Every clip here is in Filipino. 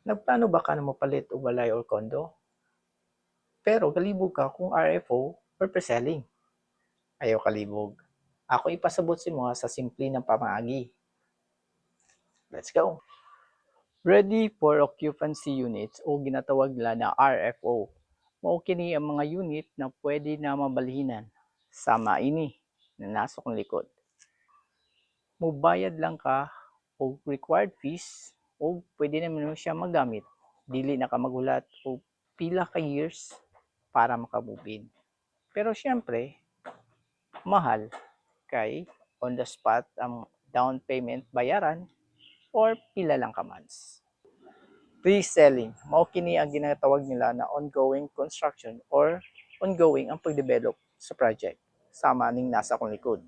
Nagplano ba ka na mapalit o balay or kondo? Pero galibog ka kung RFO or pre-selling. Ayaw kalibog. Ako ipasabot si mo sa simple ng pamaagi. Let's go! Ready for occupancy units o ginatawag nila na RFO. Mao kini ang mga unit na pwede na mabalhinan sama ini na nasa kong likod. Mubayad lang ka o required fees o pwede naman mo siya magamit. Dili na ka magulat o pila ka years para makamove. Pero syempre, mahal kay on the spot ang down payment bayaran or pila lang ka months. Pre-selling, mao kini ang ginatawag nila na ongoing construction or ongoing ang pagdevelop sa project sama ning nasa kong likod.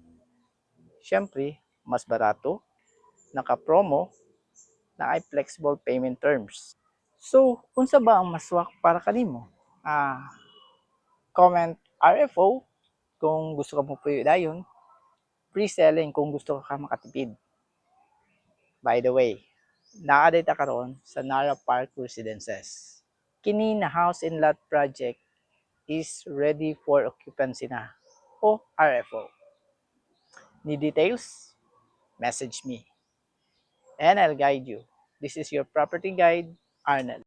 Syempre, mas barato, naka-promo, na ay flexible payment terms. So, unsa ba ang maswak para kanimo? Comment RFO kung gusto ka mo dayon, pre-selling kung gusto ka makatipid. By the way, naadita karon sa Nara Park Residences. Kini na house and lot project is ready for occupancy na o RFO. Need details? Message me and I'll guide you. This is your property guide, Arnel.